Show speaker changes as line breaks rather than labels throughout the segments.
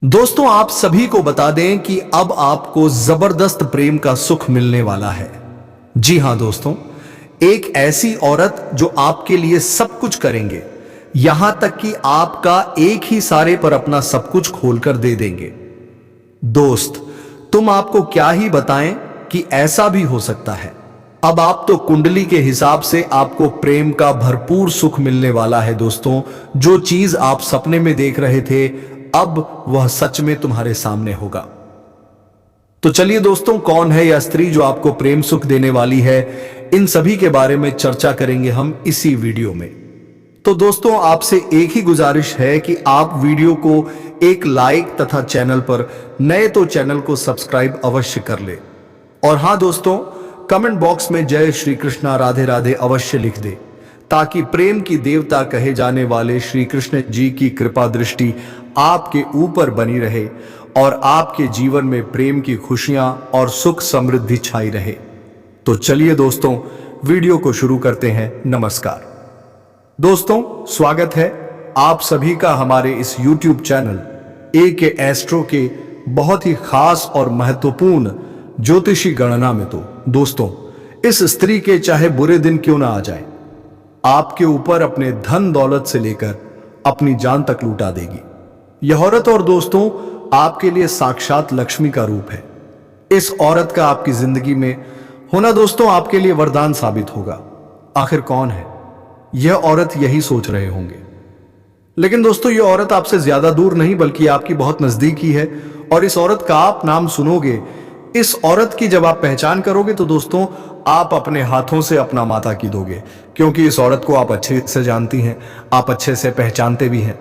दोस्तों, आप सभी को बता दें कि अब आपको जबरदस्त प्रेम का सुख मिलने वाला है। जी हां दोस्तों, एक ऐसी औरत जो आपके लिए सब कुछ करेंगे, यहां तक कि आपका एक ही सारे पर अपना सब कुछ खोलकर दे देंगे। दोस्त, तुम आपको क्या ही बताएं कि ऐसा भी हो सकता है। अब आप तो कुंडली के हिसाब से आपको प्रेम का भरपूर सुख मिलने वाला है। दोस्तों, जो चीज आप सपने में देख रहे थे, अब वह सच में तुम्हारे सामने होगा। तो चलिए दोस्तों, कौन है यह स्त्री जो आपको प्रेम सुख देने वाली है, इन सभी के बारे में चर्चा करेंगे हम इसी वीडियो में। तो दोस्तों, आपसे एक ही गुजारिश है कि आप वीडियो को एक लाइक तथा चैनल पर नए तो चैनल को सब्सक्राइब अवश्य कर ले। और हां दोस्तों, कमेंट बॉक्स में जय श्री कृष्णा राधे राधे अवश्य लिख दे, ताकि प्रेम की देवता कहे जाने वाले श्री कृष्ण जी की कृपा दृष्टि आपके ऊपर बनी रहे और आपके जीवन में प्रेम की खुशियां और सुख समृद्धि छाई रहे। तो चलिए दोस्तों, वीडियो को शुरू करते हैं। नमस्कार दोस्तों, स्वागत है आप सभी का हमारे इस YouTube चैनल ए के एस्ट्रो के बहुत ही खास और महत्वपूर्ण ज्योतिषी गणना में। तो दोस्तों, इस स्त्री के चाहे बुरे दिन क्यों ना आ जाए, आपके ऊपर अपने धन दौलत से लेकर अपनी जान तक लूटा देगी यह औरत। और दोस्तों, आपके लिए साक्षात लक्ष्मी का रूप है। इस औरत का आपकी जिंदगी में होना दोस्तों आपके लिए वरदान साबित होगा। आखिर कौन है यह औरत, यही सोच रहे होंगे। लेकिन दोस्तों, यह औरत आपसे ज्यादा दूर नहीं बल्कि आपकी बहुत नजदीकी है। और इस औरत का आप नाम सुनोगे, इस औरत की जब आप पहचान करोगे, तो दोस्तों आप अपने हाथों से अपना माथा की दोगे, क्योंकि इस औरत को आप अच्छे से जानती हैं, आप अच्छे से पहचानते भी हैं।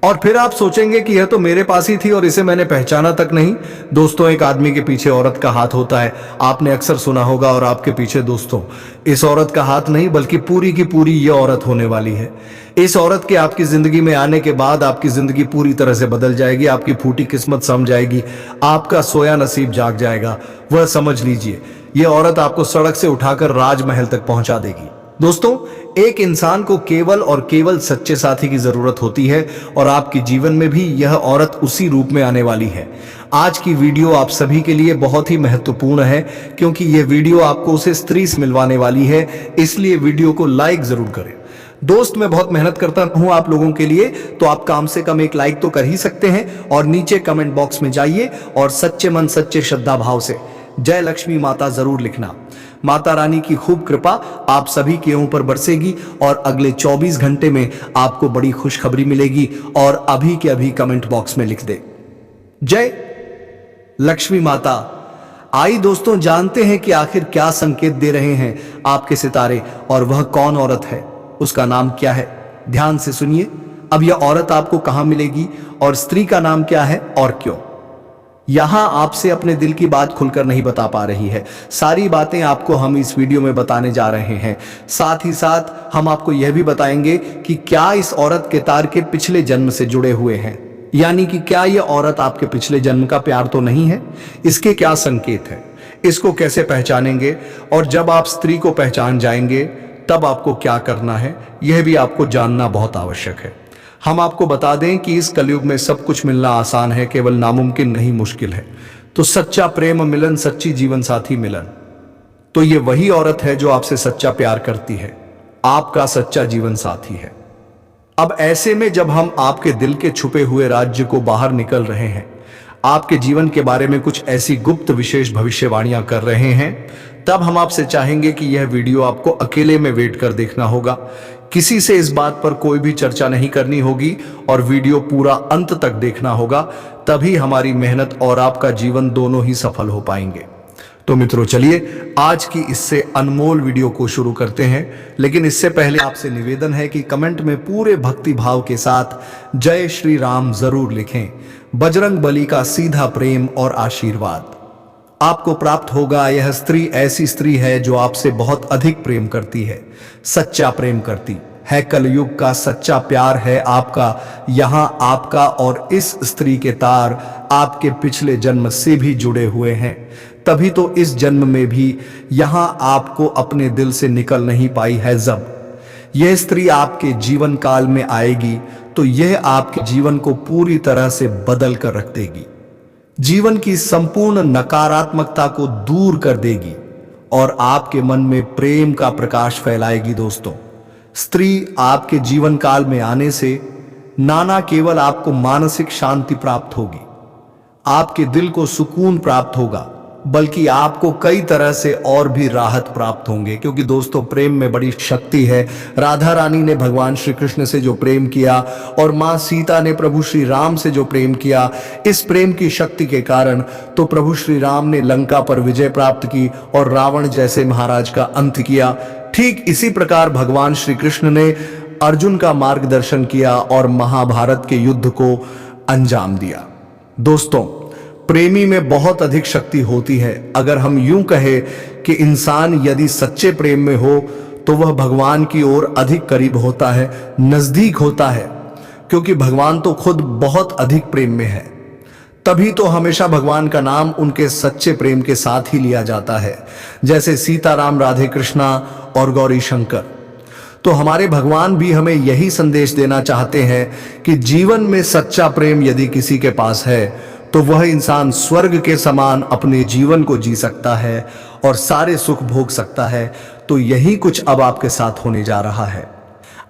और फिर आप सोचेंगे कि यह तो मेरे पास ही थी और इसे मैंने पहचाना तक नहीं। दोस्तों, एक आदमी के पीछे औरत का हाथ होता है, आपने अक्सर सुना होगा। और आपके पीछे दोस्तों इस औरत का हाथ नहीं बल्कि पूरी की पूरी ये औरत होने वाली है। इस औरत के आपकी जिंदगी में आने के बाद आपकी जिंदगी पूरी तरह से बदल जाएगी, आपकी फूटी किस्मत सम जाएगी, आपका सोया नसीब जाग जाएगा। वह समझ लीजिए, यह औरत आपको सड़क से उठाकर राजमहल तक पहुंचा देगी। दोस्तों, एक इंसान को केवल और केवल सच्चे साथी की जरूरत होती है, और आपके जीवन में भी यह औरत उसी रूप में आने वाली है। आज की वीडियो आप सभी के लिए बहुत ही महत्वपूर्ण है, क्योंकि यह वीडियो आपको उसे स्त्री से मिलवाने वाली है। इसलिए वीडियो को लाइक जरूर करें। दोस्त, मैं बहुत मेहनत करता हूं आप लोगों के लिए, तो आप कम से कम एक लाइक तो कर ही सकते हैं। और नीचे कमेंट बॉक्स में जाइए और सच्चे मन सच्चे श्रद्धा भाव से जय लक्ष्मी माता जरूर लिखना। माता रानी की खूब कृपा आप सभी के ऊपर बरसेगी और अगले 24 घंटे में आपको बड़ी खुशखबरी मिलेगी। और अभी के अभी कमेंट बॉक्स में लिख दे जय लक्ष्मी माता। आई दोस्तों, जानते हैं कि आखिर क्या संकेत दे रहे हैं आपके सितारे, और वह कौन औरत है, उसका नाम क्या है। ध्यान से सुनिए। अब यह औरत आपको कहां मिलेगी और स्त्री का नाम क्या है और क्यों। यहां आपसे अपने दिल की बात खुलकर नहीं बता पा रही है, सारी बातें आपको हम इस वीडियो में बताने जा रहे हैं। साथ ही साथ हम आपको यह भी बताएंगे कि क्या इस औरत के तार के पिछले जन्म से जुड़े हुए हैं, यानी कि क्या यह औरत आपके पिछले जन्म का प्यार तो नहीं है, इसके क्या संकेत है, इसको कैसे पहचानेंगे, और जब आप स्त्री को पहचान जाएंगे तब आपको क्या करना है, यह भी आपको जानना बहुत आवश्यक है। हम आपको बता दें कि इस कलयुग में सब कुछ मिलना आसान है, केवल नामुमकिन नहीं मुश्किल है। तो सच्चा प्रेम मिलन, सच्ची जीवन साथी मिलन, तो ये वही औरत है जो आपसे सच्चा प्यार करती है, आपका सच्चा जीवन साथी है। अब ऐसे में जब हम आपके दिल के छुपे हुए राज्य को बाहर निकल रहे हैं, आपके जीवन के बारे में कुछ ऐसी गुप्त विशेष भविष्यवाणियां कर रहे हैं, तब हम आपसे चाहेंगे कि यह वीडियो आपको अकेले में वेट कर देखना होगा। किसी से इस बात पर कोई भी चर्चा नहीं करनी होगी और वीडियो पूरा अंत तक देखना होगा, तभी हमारी मेहनत और आपका जीवन दोनों ही सफल हो पाएंगे। तो मित्रों, चलिए आज की इससे अनमोल वीडियो को शुरू करते हैं। लेकिन इससे पहले आपसे निवेदन है कि कमेंट में पूरे भक्ति भाव के साथ जय श्री राम जरूर लिखें। बजरंग बली का सीधा प्रेम और आशीर्वाद आपको प्राप्त होगा। यह स्त्री ऐसी स्त्री है जो आपसे बहुत अधिक प्रेम करती है, सच्चा प्रेम करती है। कलयुग का सच्चा प्यार है आपका। यहां आपका और इस स्त्री के तार आपके पिछले जन्म से भी जुड़े हुए हैं, तभी तो इस जन्म में भी यहां आपको अपने दिल से निकल नहीं पाई है। जब यह स्त्री आपके जीवन काल में आएगी तो यह आपके जीवन को पूरी तरह से बदल कर रख देगी, जीवन की संपूर्ण नकारात्मकता को दूर कर देगी और आपके मन में प्रेम का प्रकाश फैलाएगी। दोस्तों, स्त्री आपके जीवन काल में आने से नाना केवल आपको मानसिक शांति प्राप्त होगी, आपके दिल को सुकून प्राप्त होगा, बल्कि आपको कई तरह से और भी राहत प्राप्त होंगे। क्योंकि दोस्तों, प्रेम में बड़ी शक्ति है। राधा रानी ने भगवान श्री कृष्ण से जो प्रेम किया और मां सीता ने प्रभु श्री राम से जो प्रेम किया, इस प्रेम की शक्ति के कारण तो प्रभु श्री राम ने लंका पर विजय प्राप्त की और रावण जैसे महाराज का अंत किया। ठीक इसी प्रकार भगवान श्री कृष्ण ने अर्जुन का मार्गदर्शन किया और महाभारत के युद्ध को अंजाम दिया। दोस्तों, प्रेमी में बहुत अधिक शक्ति होती है। अगर हम यूं कहें कि इंसान यदि सच्चे प्रेम में हो तो वह भगवान की ओर अधिक करीब होता है, नजदीक होता है, क्योंकि भगवान तो खुद बहुत अधिक प्रेम में है। तभी तो हमेशा भगवान का नाम उनके सच्चे प्रेम के साथ ही लिया जाता है, जैसे सीताराम, राधे कृष्णा और गौरी शंकर। तो हमारे भगवान भी हमें यही संदेश देना चाहते हैं कि जीवन में सच्चा प्रेम यदि किसी के पास है तो वह इंसान स्वर्ग के समान अपने जीवन को जी सकता है और सारे सुख भोग सकता है। तो यही कुछ अब आपके साथ होने जा रहा है।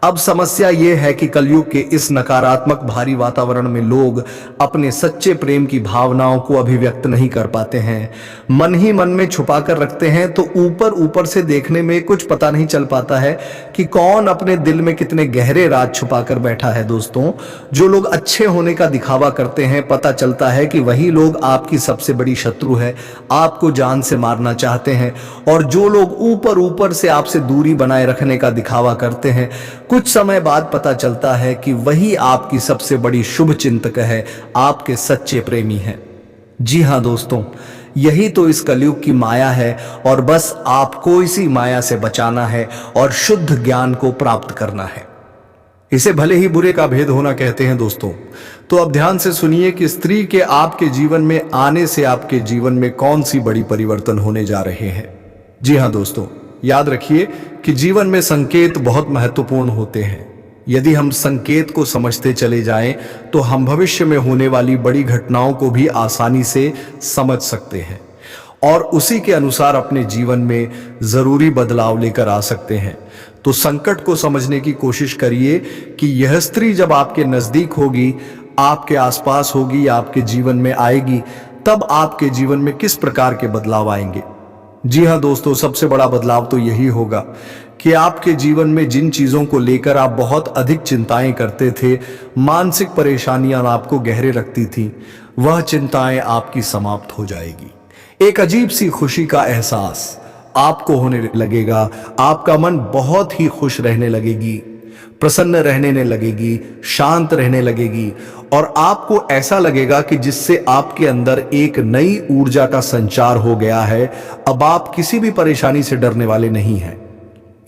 अब समस्या यह है कि कलयुग के इस नकारात्मक भारी वातावरण में लोग अपने सच्चे प्रेम की भावनाओं को अभिव्यक्त नहीं कर पाते हैं, मन ही मन में छुपा कर रखते हैं। तो ऊपर ऊपर से देखने में कुछ पता नहीं चल पाता है कि कौन अपने दिल में कितने गहरे राज छुपा कर बैठा है। दोस्तों, जो लोग अच्छे होने का दिखावा करते हैं, पता चलता है कि वही लोग आपकी सबसे बड़ी शत्रु है, आपको जान से मारना चाहते हैं। और जो लोग ऊपर ऊपर से आपसे दूरी बनाए रखने का दिखावा करते हैं, कुछ समय बाद पता चलता है कि वही आपकी सबसे बड़ी शुभ चिंतक है, आपके सच्चे प्रेमी हैं। जी हां दोस्तों, यही तो इस कलयुग की माया है और बस आपको इसी माया से बचाना है और शुद्ध ज्ञान को प्राप्त करना है। इसे भले ही बुरे का भेद होना कहते हैं। दोस्तों, तो अब ध्यान से सुनिए कि स्त्री के आपके जीवन में आने से आपके जीवन में कौन सी बड़ी परिवर्तन होने जा रहे हैं। जी हां दोस्तों, याद रखिए कि जीवन में संकेत बहुत महत्वपूर्ण होते हैं। यदि हम संकेत को समझते चले जाएं तो हम भविष्य में होने वाली बड़ी घटनाओं को भी आसानी से समझ सकते हैं और उसी के अनुसार अपने जीवन में जरूरी बदलाव लेकर आ सकते हैं। तो संकट को समझने की कोशिश करिए कि यह स्त्री जब आपके नजदीक होगी, आपके आसपास होगी, आपके जीवन में आएगी, तब आपके जीवन में किस प्रकार के बदलाव आएंगे। जी हां दोस्तों, सबसे बड़ा बदलाव तो यही होगा कि आपके जीवन में जिन चीजों को लेकर आप बहुत अधिक चिंताएं करते थे, मानसिक परेशानियां आपको गहरे रखती थी, वह चिंताएं आपकी समाप्त हो जाएगी। एक अजीब सी खुशी का एहसास आपको होने लगेगा। आपका मन बहुत ही खुश रहने लगेगी, प्रसन्न रहने लगेगी, शांत रहने लगेगी और आपको ऐसा लगेगा कि जिससे आपके अंदर एक नई ऊर्जा का संचार हो गया है। अब आप किसी भी परेशानी से डरने वाले नहीं हैं।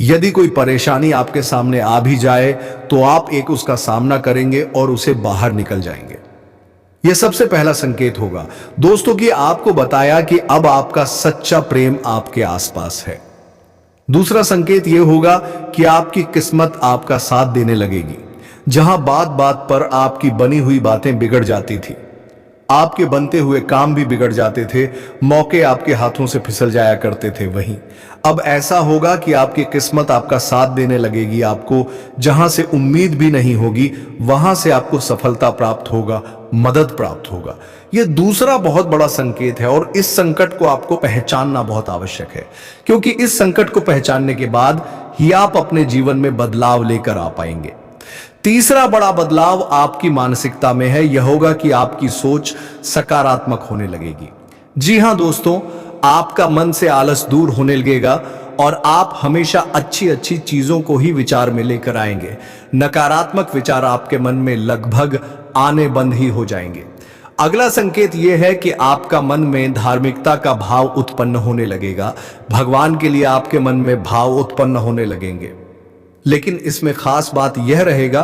यदि कोई परेशानी आपके सामने आ भी जाए तो आप एक उसका सामना करेंगे और उसे बाहर निकल जाएंगे। यह सबसे पहला संकेत होगा दोस्तों कि आपको बताया कि अब आपका सच्चा प्रेम आपके आसपास है। दूसरा संकेत यह होगा कि आपकी किस्मत आपका साथ देने लगेगी। जहां बात बात पर आपकी बनी हुई बातें बिगड़ जाती थी, आपके बनते हुए काम भी बिगड़ जाते थे, मौके आपके हाथों से फिसल जाया करते थे, वहीं अब ऐसा होगा कि आपकी किस्मत आपका साथ देने लगेगी। आपको जहां से उम्मीद भी नहीं होगी, वहां से आपको सफलता प्राप्त होगा, मदद प्राप्त होगा। यह दूसरा बहुत बड़ा संकेत है और इस संकट को आपको पहचानना बहुत आवश्यक है, क्योंकि इस संकट को पहचानने के बाद ही आप अपने जीवन में बदलाव लेकर आ पाएंगे। तीसरा बड़ा बदलाव आपकी मानसिकता में है। यह होगा कि आपकी सोच सकारात्मक होने लगेगी। जी हां दोस्तों, आपका मन से आलस दूर होने लगेगा और आप हमेशा अच्छी अच्छी चीजों को ही विचार में लेकर आएंगे। नकारात्मक विचार आपके मन में लगभग आने बंद ही हो जाएंगे। अगला संकेत यह है कि आपका मन में धार्मिकता का भाव उत्पन्न होने लगेगा। भगवान के लिए आपके मन में भाव उत्पन्न होने लगेंगे। लेकिन इसमें खास बात यह रहेगा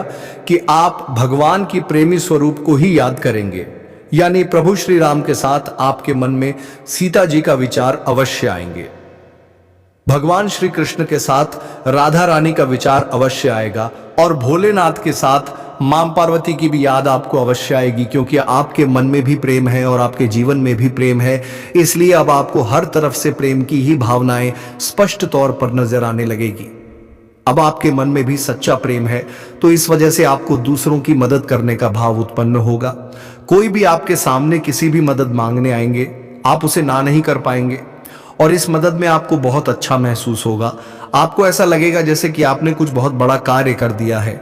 कि आप भगवान की प्रेमी स्वरूप को ही याद करेंगे, यानी प्रभु श्री राम के साथ आपके मन में सीता जी का विचार अवश्य आएंगे। भगवान श्री कृष्ण के साथ राधा रानी का विचार अवश्य आएगा और भोलेनाथ के साथ मां पार्वती की भी याद आपको अवश्य आएगी, क्योंकि आपके मन में भी प्रेम है और आपके जीवन में भी प्रेम है। इसलिए अब आपको हर तरफ से प्रेम की ही भावनाएं स्पष्ट तौर पर नजर आने लगेगी। अब आपके मन में भी सच्चा प्रेम है, तो इस वजह से आपको दूसरों की मदद करने का भाव उत्पन्न होगा। कोई भी आपके सामने किसी भी मदद मांगने आएंगे, आप उसे ना नहीं कर पाएंगे और इस मदद में आपको बहुत अच्छा महसूस होगा। आपको ऐसा लगेगा जैसे कि आपने कुछ बहुत बड़ा कार्य कर दिया है।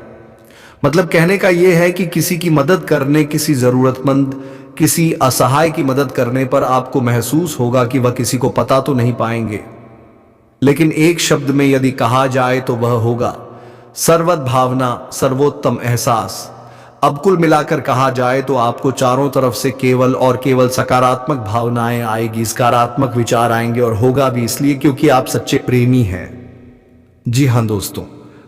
मतलब कहने का यह है कि किसी की मदद करने, किसी जरूरतमंद, किसी असहाय की मदद करने पर आपको महसूस होगा कि वह किसी को पता तो नहीं पाएंगे, लेकिन एक शब्द में यदि कहा जाए तो वह होगा सर्वत भावना, सर्वोत्तम एहसास। अब कुल मिलाकर कहा जाए तो आपको चारों तरफ से केवल और केवल सकारात्मक भावनाएं आएगी, सकारात्मक विचार आएंगे और होगा भी इसलिए क्योंकि आप सच्चे प्रेमी हैं। जी हाँ दोस्तों,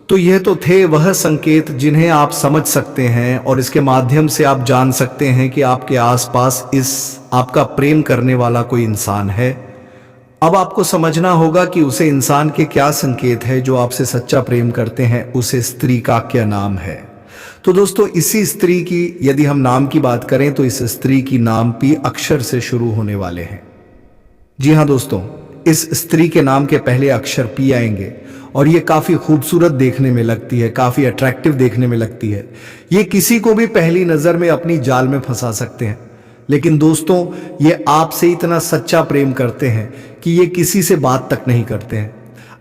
तो यह तो थे वह संकेत जिन्हें आप समझ सकते हैं और इसके माध्यम से आप जान सकते हैं कि आपके आसपास इस आपका प्रेम करने वाला कोई इंसान है। अब आपको समझना होगा कि उसे इंसान के क्या संकेत है जो आपसे सच्चा प्रेम करते हैं, उसे स्त्री का क्या नाम है। तो दोस्तों, इसी स्त्री की यदि हम नाम की बात करें तो इस स्त्री की नाम पी अक्षर से शुरू होने वाले हैं। जी हाँ दोस्तों, इस स्त्री के नाम के पहले अक्षर पी आएंगे और ये काफी खूबसूरत देखने में लगती है, काफी अट्रैक्टिव देखने में लगती है। ये किसी को भी पहली नजर में अपनी जाल में फंसा सकते हैं, लेकिन दोस्तों ये आपसे इतना सच्चा प्रेम करते हैं कि ये किसी से बात तक नहीं करते हैं।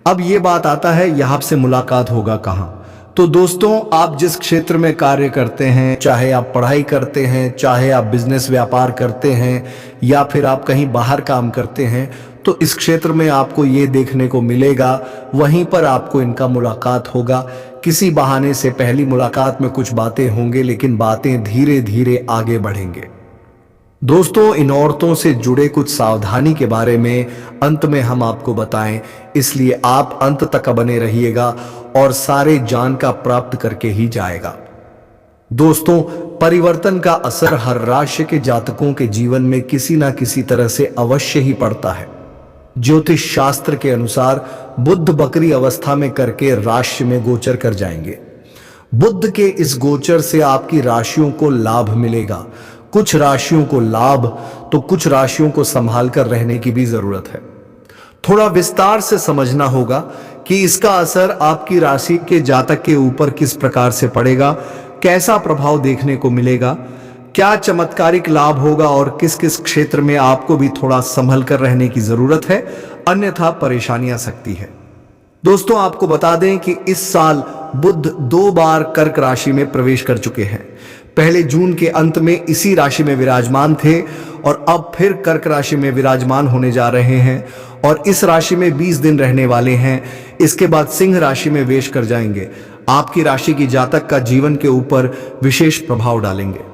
अब ये बात आता है यहाँ से मुलाकात होगा कहाँ। तो दोस्तों, आप जिस क्षेत्र में कार्य करते हैं, चाहे आप पढ़ाई करते हैं, चाहे आप बिजनेस व्यापार करते हैं या फिर आप कहीं बाहर काम करते हैं, तो इस क्षेत्र में आपको ये देखने को मिलेगा, वहीं पर आपको इनका मुलाकात होगा। किसी बहाने से पहली मुलाकात में कुछ बातें होंगे, लेकिन बातें धीरे धीरे आगे बढ़ेंगे। दोस्तों, इन औरतों से जुड़े कुछ सावधानी के बारे में अंत में हम आपको बताएं, इसलिए आप अंत तक बने रहिएगा और सारे जान का प्राप्त करके ही जाएगा। दोस्तों, परिवर्तन का असर हर राशि के जातकों के जीवन में किसी ना किसी तरह से अवश्य ही पड़ता है। ज्योतिष शास्त्र के अनुसार बुध बकरी अवस्था में करके राशि में गोचर कर जाएंगे। बुध के इस गोचर से आपकी राशियों को लाभ मिलेगा। कुछ राशियों को लाभ तो कुछ राशियों को संभाल कर रहने की भी जरूरत है। थोड़ा विस्तार से समझना होगा कि इसका असर आपकी राशि के जातक के ऊपर किस प्रकार से पड़ेगा, कैसा प्रभाव देखने को मिलेगा, क्या चमत्कारिक लाभ होगा और किस किस क्षेत्र में आपको भी थोड़ा संभल कर रहने की जरूरत है, अन्यथा परेशानी आ सकती है। दोस्तों, आपको बता दें कि इस साल बुध 2 बार कर्क राशि में प्रवेश कर चुके हैं। पहले जून के अंत में इसी राशि में विराजमान थे और अब फिर कर्क राशि में विराजमान होने जा रहे हैं और इस राशि में 20 दिन रहने वाले हैं। इसके बाद सिंह राशि में वेश कर जाएंगे। आपकी राशि की जातक का जीवन के ऊपर विशेष प्रभाव डालेंगे।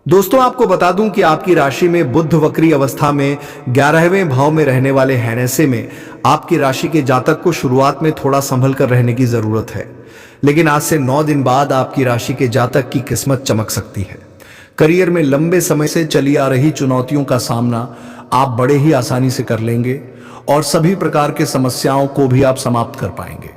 दोस्तों, आपको बता दूं कि आपकी राशि में बुध वक्री अवस्था में 11वें भाव में रहने वाले हैं। ऐसे में आपकी राशि के जातक को शुरुआत में थोड़ा संभल कर रहने की जरूरत है, लेकिन आज से 9 दिन बाद आपकी राशि के जातक की किस्मत चमक सकती है। करियर में लंबे समय से चली आ रही चुनौतियों का सामना आप बड़े ही आसानी से कर लेंगे और सभी प्रकार के समस्याओं को भी आप समाप्त कर पाएंगे।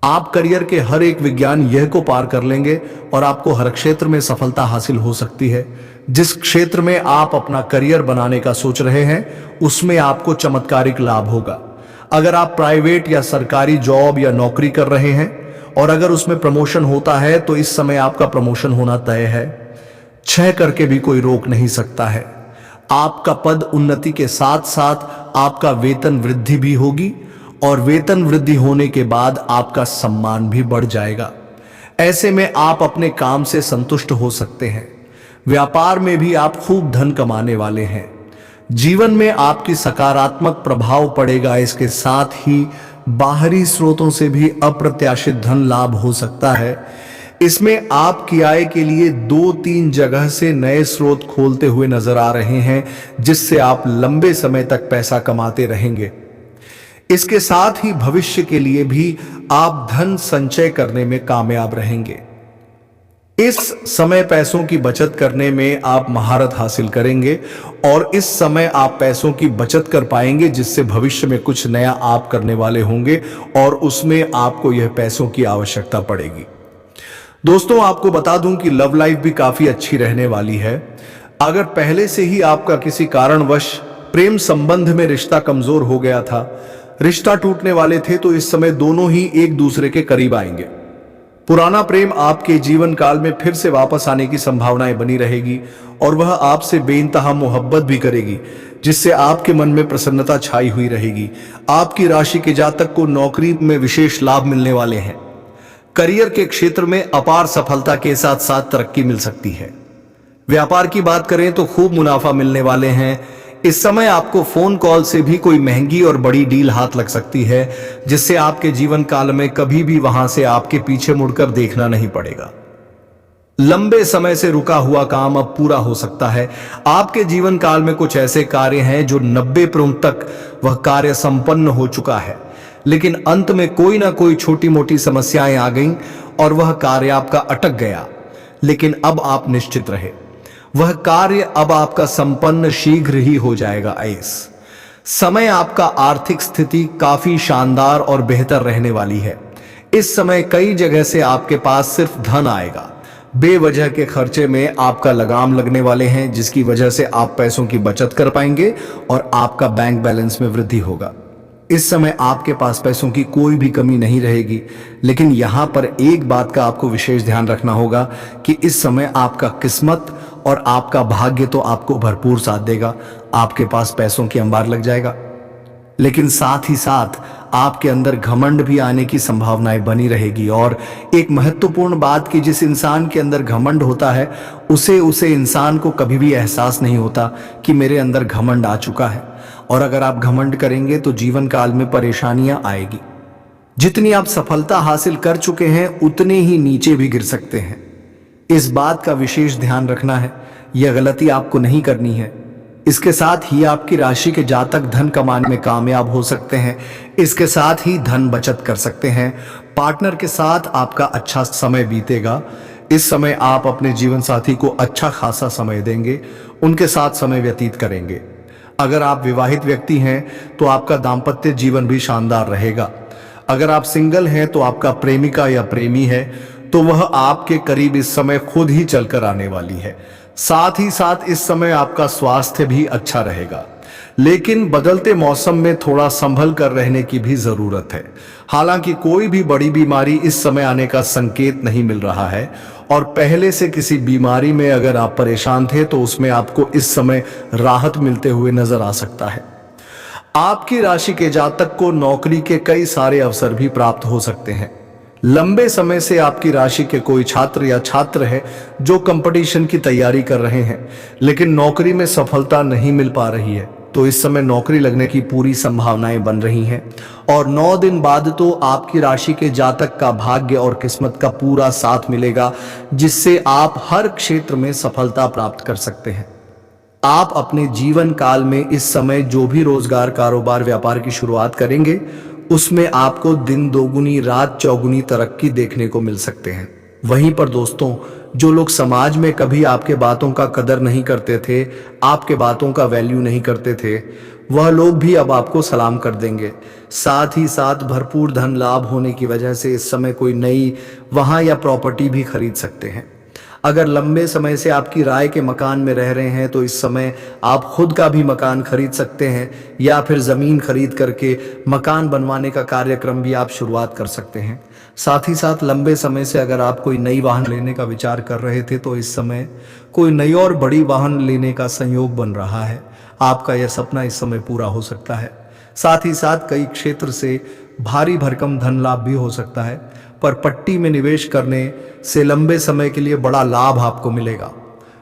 आप करियर के हर एक विज्ञान यह को पार कर लेंगे और आपको हर क्षेत्र में सफलता हासिल हो सकती है। जिस क्षेत्र में आप अपना करियर बनाने का सोच रहे हैं, उसमें आपको चमत्कारिक लाभ होगा। अगर आप प्राइवेट या सरकारी जॉब या नौकरी कर रहे हैं और अगर उसमें प्रमोशन होता है, तो इस समय आपका प्रमोशन होना तय है। 6 करके भी कोई रोक नहीं सकता है। आपका पद उन्नति के साथ साथ आपका वेतन वृद्धि भी होगी और वेतन वृद्धि होने के बाद आपका सम्मान भी बढ़ जाएगा। ऐसे में आप अपने काम से संतुष्ट हो सकते हैं। व्यापार में भी आप खूब धन कमाने वाले हैं। जीवन में आपकी सकारात्मक प्रभाव पड़ेगा। इसके साथ ही बाहरी स्रोतों से भी अप्रत्याशित धन लाभ हो सकता है। इसमें आपकी आय के लिए 2-3 जगह से नए स्रोत खोलते हुए नजर आ रहे हैं, जिससे आप लंबे समय तक पैसा कमाते रहेंगे। इसके साथ ही भविष्य के लिए भी आप धन संचय करने में कामयाब रहेंगे। इस समय पैसों की बचत करने में आप महारत हासिल करेंगे और इस समय आप पैसों की बचत कर पाएंगे, जिससे भविष्य में कुछ नया आप करने वाले होंगे और उसमें आपको यह पैसों की आवश्यकता पड़ेगी। दोस्तों आपको बता दूं कि लव लाइफ भी काफी अच्छी रहने वाली है। अगर पहले से ही आपका किसी कारणवश प्रेम संबंध में रिश्ता कमजोर हो गया था, रिश्ता टूटने वाले थे, तो इस समय दोनों ही एक दूसरे के करीब आएंगे। पुराना प्रेम आपके जीवन काल में फिर से वापस आने की संभावनाएं बनी रहेगी और वह आपसे बेइंतहा मोहब्बत भी करेगी, जिससे आपके मन में प्रसन्नता छाई हुई रहेगी। आपकी राशि के जातक को नौकरी में विशेष लाभ मिलने वाले हैं। करियर के क्षेत्र में अपार सफलता के साथ साथ तरक्की मिल सकती है। व्यापार की बात करें तो खूब मुनाफा मिलने वाले हैं। इस समय आपको फोन कॉल से भी कोई महंगी और बड़ी डील हाथ लग सकती है, जिससे आपके जीवन काल में कभी भी वहां से आपके पीछे मुड़कर देखना नहीं पड़ेगा। लंबे समय से रुका हुआ काम अब पूरा हो सकता है। आपके जीवन काल में कुछ ऐसे कार्य हैं जो 90% तक वह कार्य संपन्न हो चुका है, लेकिन अंत में कोई ना कोई छोटी मोटी समस्याएं आ गईं और वह कार्य आपका अटक गया। लेकिन अब आप निश्चित रहे, वह कार्य अब आपका संपन्न शीघ्र ही हो जाएगा। इस समय आपका आर्थिक स्थिति काफी शानदार और बेहतर रहने वाली है। इस समय कई जगह से आपके पास सिर्फ धन आएगा। बेवजह के खर्चे में आपका लगाम लगने वाले हैं, जिसकी वजह से आप पैसों की बचत कर पाएंगे और आपका बैंक बैलेंस में वृद्धि होगा। इस समय आपके पास पैसों की कोई भी कमी नहीं रहेगी। लेकिन यहां पर एक बात का आपको विशेष ध्यान रखना होगा कि इस समय आपका किस्मत और आपका भाग्य तो आपको भरपूर साथ देगा। आपके पास पैसों की अंबार लग जाएगा, लेकिन साथ ही साथ आपके अंदर घमंड भी आने की संभावनाएं बनी रहेगी। और एक महत्वपूर्ण बात कि जिस इंसान के अंदर घमंड होता है, उसे इंसान को कभी भी एहसास नहीं होता कि मेरे अंदर घमंड आ चुका है। और अगर आप घमंड करेंगे तो जीवन काल में परेशानियां आएगी। जितनी आप सफलता हासिल कर चुके हैं, उतने ही नीचे भी गिर सकते हैं। इस बात का विशेष ध्यान रखना है, यह गलती आपको नहीं करनी है। इसके साथ ही आपकी राशि के जातक धन कमाने में कामयाब हो सकते हैं। इसके साथ ही धन बचत कर सकते हैं। पार्टनर के साथ आपका अच्छा समय बीतेगा। इस समय आप अपने जीवन साथी को अच्छा खासा समय देंगे, उनके साथ समय व्यतीत करेंगे। अगर आप विवाहित व्यक्ति हैं तो आपका दाम्पत्य जीवन भी शानदार रहेगा। अगर आप सिंगल हैं तो आपका प्रेमिका या प्रेमी है तो वह आपके करीब इस समय खुद ही चलकर आने वाली है। साथ ही साथ इस समय आपका स्वास्थ्य भी अच्छा रहेगा, लेकिन बदलते मौसम में थोड़ा संभल कर रहने की भी जरूरत है। हालांकि कोई भी बड़ी बीमारी इस समय आने का संकेत नहीं मिल रहा है, और पहले से किसी बीमारी में अगर आप परेशान थे तो उसमें आपको इस समय राहत मिलते हुए नजर आ सकता है। आपकी राशि के जातक को नौकरी के कई सारे अवसर भी प्राप्त हो सकते हैं। लंबे समय से आपकी राशि के कोई छात्र या छात्र है जो कंपटीशन की तैयारी कर रहे हैं, लेकिन नौकरी में सफलता नहीं मिल पा रही है, तो इस समय नौकरी लगने की पूरी संभावनाएं बन रही हैं। और 9 दिन बाद तो आपकी राशि के जातक का भाग्य और किस्मत का पूरा साथ मिलेगा, जिससे आप हर क्षेत्र में सफलता प्राप्त कर सकते हैं। आप अपने जीवन काल में इस समय जो भी रोजगार, कारोबार, व्यापार की शुरुआत करेंगे, उसमें आपको दिन दोगुनी रात चौगुनी तरक्की देखने को मिल सकते हैं। वहीं पर दोस्तों, जो लोग समाज में कभी आपके बातों का कदर नहीं करते थे, आपके बातों का वैल्यू नहीं करते थे, वह लोग भी अब आपको सलाम कर देंगे। साथ ही साथ भरपूर धन लाभ होने की वजह से इस समय कोई नई वाहन या प्रॉपर्टी भी खरीद सकते हैं। अगर लंबे समय से आपकी राय के मकान में रह रहे हैं तो इस समय आप खुद का भी मकान खरीद सकते हैं, या फिर जमीन खरीद करके मकान बनवाने का कार्यक्रम भी आप शुरुआत कर सकते हैं। साथ ही साथ लंबे समय से अगर आप कोई नई वाहन लेने का विचार कर रहे थे तो इस समय कोई नई और बड़ी वाहन लेने का संयोग बन रहा है। आपका यह सपना इस समय पूरा हो सकता है। साथ ही साथ कई क्षेत्र से भारी भरकम धन लाभ भी हो सकता है, पर पट्टी में निवेश करने से लंबे समय के लिए बड़ा लाभ आपको मिलेगा।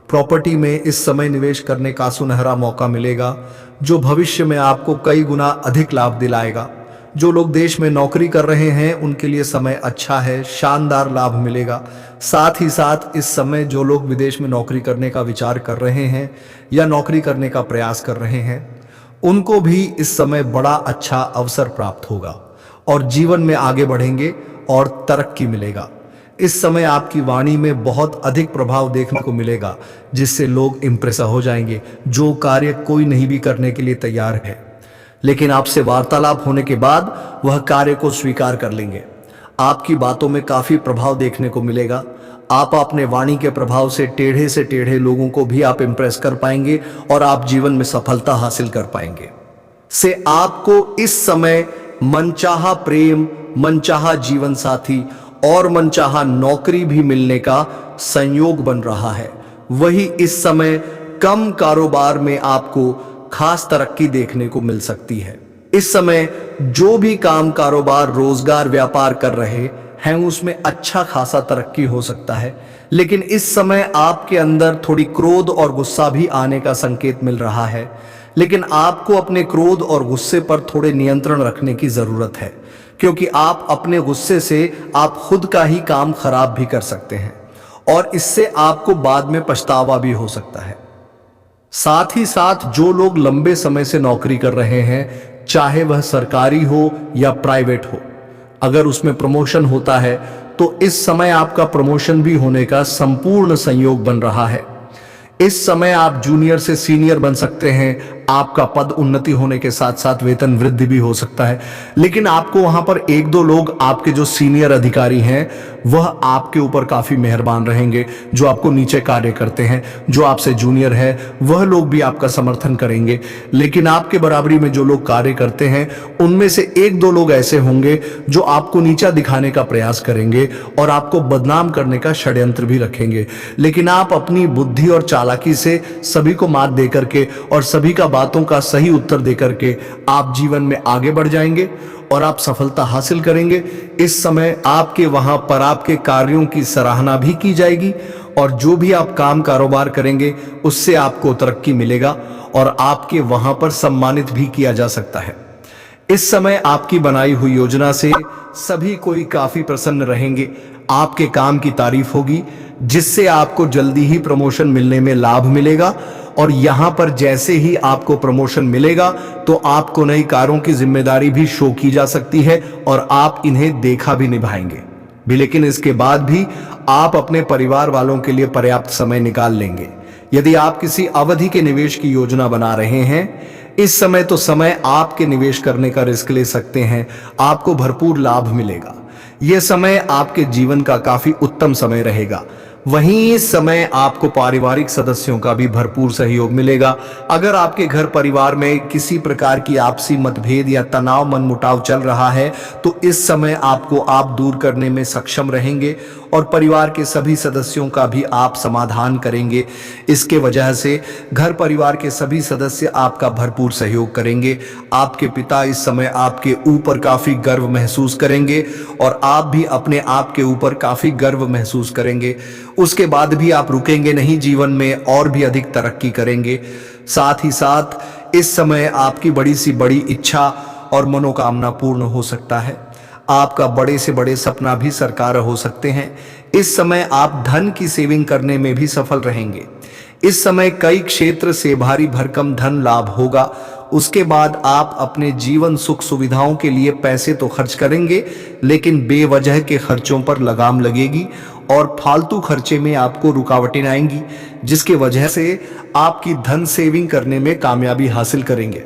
प्रॉपर्टी में इस समय निवेश करने का सुनहरा मौका मिलेगा, जो भविष्य में आपको कई गुना अधिक लाभ दिलाएगा। जो लोग देश में नौकरी कर रहे हैं उनके लिए समय अच्छा है, शानदार लाभ मिलेगा। साथ ही साथ इस समय जो लोग विदेश में नौकरी करने का विचार कर रहे हैं या नौकरी करने का प्रयास कर रहे हैं, उनको भी इस समय बड़ा अच्छा अवसर प्राप्त होगा और जीवन में आगे बढ़ेंगे और तरक्की मिलेगा। इस समय आपकी वाणी में बहुत अधिक प्रभाव देखने को मिलेगा, जिससे लोग इंप्रेस हो जाएंगे। जो कार्य कोई नहीं भी करने के लिए तैयार है, लेकिन आपसे वार्तालाप होने के बाद वह कार्य को स्वीकार कर लेंगे। आपकी बातों में काफी प्रभाव देखने को मिलेगा। आप अपने वाणी के प्रभाव से टेढ़े लोगों को भी आप इंप्रेस कर पाएंगे और आप जीवन में सफलता हासिल कर पाएंगे। से आपको इस समय मनचाहा प्रेम, मनचाहा जीवन साथी और मनचाहा नौकरी भी मिलने का संयोग बन रहा है। वही इस समय कम कारोबार में आपको खास तरक्की देखने को मिल सकती है। इस समय जो भी काम, कारोबार, रोजगार, व्यापार कर रहे हैं उसमें अच्छा खासा तरक्की हो सकता है। लेकिन इस समय आपके अंदर थोड़ी क्रोध और गुस्सा भी आने का संकेत मिल रहा है। लेकिन आपको अपने क्रोध और गुस्से पर थोड़े नियंत्रण रखने की जरूरत है, क्योंकि आप अपने गुस्से से आप खुद का ही काम खराब भी कर सकते हैं और इससे आपको बाद में पछतावा भी हो सकता है। साथ ही साथ जो लोग लंबे समय से नौकरी कर रहे हैं, चाहे वह सरकारी हो या प्राइवेट हो, अगर उसमें प्रमोशन होता है तो इस समय आपका प्रमोशन भी होने का संपूर्ण संयोग बन रहा है। इस समय आप जूनियर से सीनियर बन सकते हैं। आपका पद उन्नति होने के साथ साथ वेतन वृद्धि भी हो सकता है। लेकिन आपको वहां पर एक दो लोग, आपके जो सीनियर अधिकारी हैं, वह आपके ऊपर काफी मेहरबान रहेंगे। जो आपको नीचे कार्य करते हैं, जो आपसे जूनियर है, वह लोग भी आपका समर्थन करेंगे। लेकिन आपके बराबरी में जो लोग कार्य करते हैं, उनमें से एक दो लोग ऐसे होंगे जो आपको नीचा दिखाने का प्रयास करेंगे और आपको बदनाम करने का षड्यंत्र भी रखेंगे। लेकिन आप अपनी बुद्धि और चालाकी से सभी को मात देकर के और सभी का बातों का सही उत्तर देकर के आप जीवन में आगे बढ़ जाएंगे और आप सफलता हासिल करेंगे। इस समय आपके वहां पर आपके कार्यों की सराहना भी की जाएगी और जो भी आप काम, कारोबार करेंगे उससे आपको तरक्की मिलेगा और आपके वहां पर सम्मानित भी किया जा सकता है। इस समय आपकी बनाई हुई योजना से सभी कोई काफी प्रसन्न रहेंगे। आपके काम की तारीफ होगी, जिससे आपको जल्दी ही प्रमोशन मिलने में लाभ मिलेगा। और यहां पर जैसे ही आपको प्रमोशन मिलेगा तो आपको नई कारों की जिम्मेदारी भी शो की जा सकती है और आप इन्हें देखा भी निभाएंगे भी। लेकिन इसके बाद भी आप अपने परिवार वालों के लिए पर्याप्त समय निकाल लेंगे। यदि आप किसी अवधि के निवेश की योजना बना रहे हैं इस समय, तो समय आपके निवेश करने का रिस्क ले सकते हैं। आपको भरपूर लाभ मिलेगा। यह समय आपके जीवन का काफी उत्तम समय रहेगा। वहीं इस समय आपको पारिवारिक सदस्यों का भी भरपूर सहयोग मिलेगा। अगर आपके घर परिवार में किसी प्रकार की आपसी मतभेद या तनाव, मनमुटाव चल रहा है तो इस समय आपको आप दूर करने में सक्षम रहेंगे और परिवार के सभी सदस्यों का भी आप समाधान करेंगे। इसके वजह से घर परिवार के सभी सदस्य आपका भरपूर सहयोग करेंगे। आपके पिता इस समय आपके ऊपर काफी गर्व महसूस करेंगे और आप भी अपने आप के ऊपर काफी गर्व महसूस करेंगे। उसके बाद भी आप रुकेंगे नहीं, जीवन में और भी अधिक तरक्की करेंगे। साथ ही साथ इस समय आपकी बड़ी सी बड़ी इच्छा और मनोकामना पूर्ण हो सकता है। आपका बड़े से बड़े सपना भी साकार हो सकते हैं। इस समय आप धन की सेविंग करने में भी सफल रहेंगे। इस समय कई क्षेत्र से भारी भरकम धन लाभ होगा। उसके बाद आप अपने जीवन सुख सुविधाओं के लिए पैसे तो खर्च करेंगे, लेकिन बेवजह के खर्चों पर लगाम लगेगी और फालतू खर्चे में आपको रुकावटें आएंगी, जिसके वजह से आपकी धन सेविंग करने में कामयाबी हासिल करेंगे।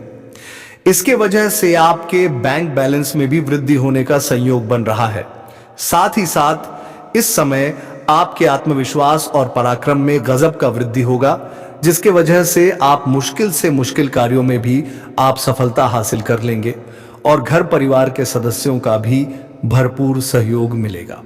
इसके वजह से आपके बैंक बैलेंस में भी वृद्धि होने का संयोग बन रहा है। साथ ही साथ इस समय आपके आत्मविश्वास और पराक्रम में गजब का वृद्धि होगा, जिसके वजह से आप मुश्किल से मुश्किल कार्यों में भी आप सफलता हासिल कर लेंगे और घर परिवार के सदस्यों का भी भरपूर सहयोग मिलेगा।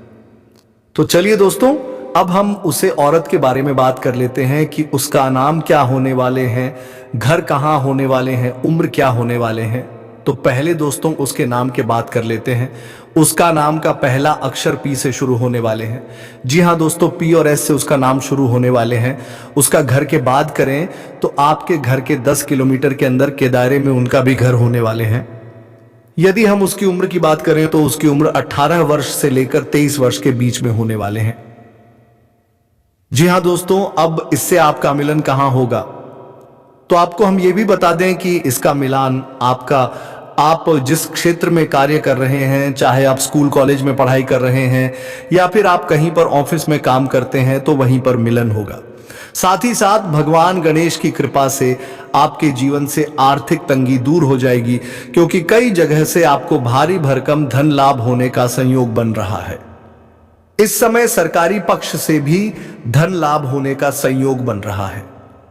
तो चलिए दोस्तों, अब हम उसे औरत के बारे में बात कर लेते हैं कि उसका नाम क्या होने वाले हैं, घर कहाँ होने वाले हैं, उम्र क्या होने वाले हैं। तो पहले दोस्तों उसके नाम के बात कर लेते हैं। उसका नाम का पहला अक्षर पी से शुरू होने वाले हैं। जी हाँ दोस्तों, पी और एस से उसका नाम शुरू होने वाले हैं। उसका घर के बात करें तो आपके घर के 10 किलोमीटर के अंदर के दायरे में उनका भी घर होने वाले हैं। यदि हम उसकी उम्र की बात करें तो उसकी उम्र 18 वर्ष से लेकर 23 वर्ष के बीच में होने वाले हैं। जी हाँ दोस्तों, अब इससे आपका मिलन कहां होगा, तो आपको हम ये भी बता दें कि इसका मिलान आप जिस क्षेत्र में कार्य कर रहे हैं, चाहे आप स्कूल कॉलेज में पढ़ाई कर रहे हैं या फिर आप कहीं पर ऑफिस में काम करते हैं, तो वहीं पर मिलन होगा। साथ ही साथ भगवान गणेश की कृपा से आपके जीवन से आर्थिक तंगी दूर हो जाएगी, क्योंकि कई जगह से आपको भारी भरकम धन लाभ होने का संयोग बन रहा है। इस समय सरकारी पक्ष से भी धन लाभ होने का संयोग बन रहा है।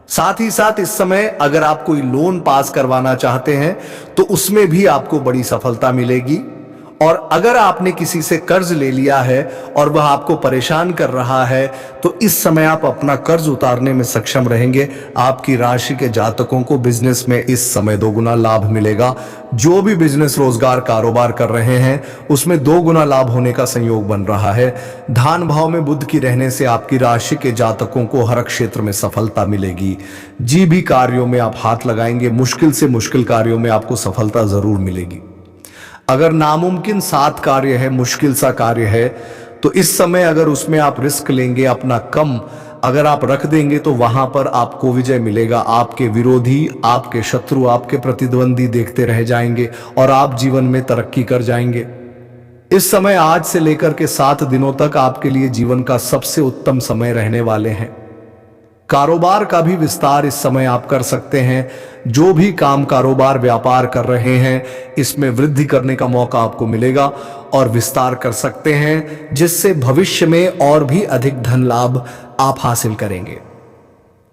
साथ ही साथ इस समय अगर आप कोई लोन पास करवाना चाहते हैं तो उसमें भी आपको बड़ी सफलता मिलेगी। और अगर आपने किसी से कर्ज ले लिया है और वह आपको परेशान कर रहा है तो इस समय आप अपना कर्ज उतारने में सक्षम रहेंगे। आपकी राशि के जातकों को बिजनेस में इस समय 2 गुना लाभ मिलेगा। जो भी बिजनेस रोजगार कारोबार कर रहे हैं उसमें 2 गुना लाभ होने का संयोग बन रहा है। धान भाव में बुध की रहने से आपकी राशि के जातकों को हर क्षेत्र में सफलता मिलेगी। जी भी कार्यों में आप हाथ लगाएंगे, मुश्किल से मुश्किल कार्यों में आपको सफलता जरूर मिलेगी। अगर नामुमकिन 7 कार्य है, मुश्किल सा कार्य है, तो इस समय अगर उसमें आप रिस्क लेंगे, अपना कम अगर आप रख देंगे तो वहां पर आपको विजय मिलेगा। आपके विरोधी, आपके शत्रु, आपके प्रतिद्वंदी देखते रह जाएंगे और आप जीवन में तरक्की कर जाएंगे। इस समय आज से लेकर के 7 दिनों तक आपके लिए जीवन का सबसे उत्तम समय रहने वाले हैं। कारोबार का भी विस्तार इस समय आप कर सकते हैं। जो भी काम कारोबार व्यापार कर रहे हैं इसमें वृद्धि करने का मौका आपको मिलेगा और विस्तार कर सकते हैं, जिससे भविष्य में और भी अधिक धन लाभ आप हासिल करेंगे।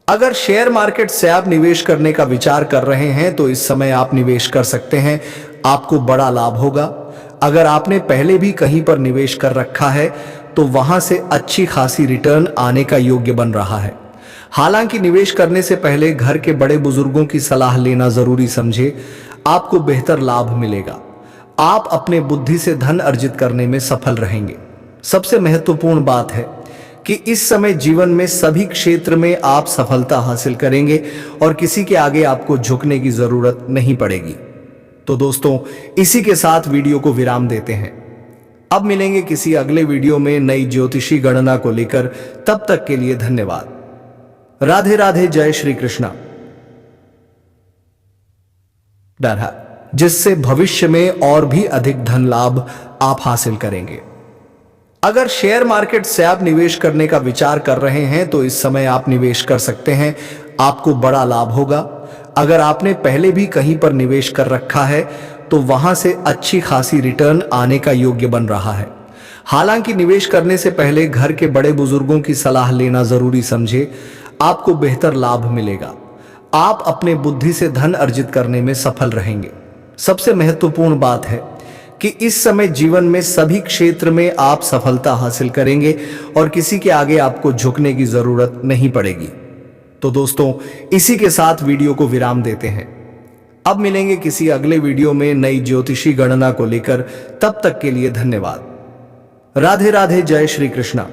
अगर शेयर मार्केट से आप निवेश करने का विचार कर रहे हैं तो इस समय आप निवेश कर सकते हैं, आपको बड़ा लाभ होगा। अगर आपने पहले भी कहीं पर निवेश कर रखा है तो वहां से अच्छी खासी रिटर्न आने का योग्य बन रहा है। हालांकि निवेश करने से पहले घर के बड़े बुजुर्गों की सलाह लेना जरूरी समझे, आपको बेहतर लाभ मिलेगा। आप अपने बुद्धि से धन अर्जित करने में सफल रहेंगे। सबसे महत्वपूर्ण बात है कि इस समय जीवन में सभी क्षेत्र में आप सफलता हासिल करेंगे और किसी के आगे आपको झुकने की जरूरत नहीं पड़ेगी। तो दोस्तों, इसी के साथ वीडियो को विराम देते हैं। अब मिलेंगे किसी अगले वीडियो में नई ज्योतिषी गणना को लेकर। तब तक के लिए धन्यवाद। राधे राधे, जय श्री कृष्णा। जिससे भविष्य में और भी अधिक धन लाभ आप हासिल करेंगे। अगर शेयर मार्केट से आप निवेश करने का विचार कर रहे हैं तो इस समय आप निवेश कर सकते हैं, आपको बड़ा लाभ होगा। अगर आपने पहले भी कहीं पर निवेश कर रखा है तो वहां से अच्छी खासी रिटर्न आने का योग्य बन रहा है। हालांकि निवेश करने से पहले घर के बड़े बुजुर्गों की सलाह लेना जरूरी समझे, आपको बेहतर लाभ मिलेगा। आप अपने बुद्धि से धन अर्जित करने में सफल रहेंगे। सबसे महत्वपूर्ण बात है कि इस समय जीवन में सभी क्षेत्र में आप सफलता हासिल करेंगे और किसी के आगे आपको झुकने की जरूरत नहीं पड़ेगी। तो दोस्तों, इसी के साथ वीडियो को विराम देते हैं। अब मिलेंगे किसी अगले वीडियो में नई ज्योतिषी गणना को लेकर। तब तक के लिए धन्यवाद। राधे राधे, जय श्री कृष्णा।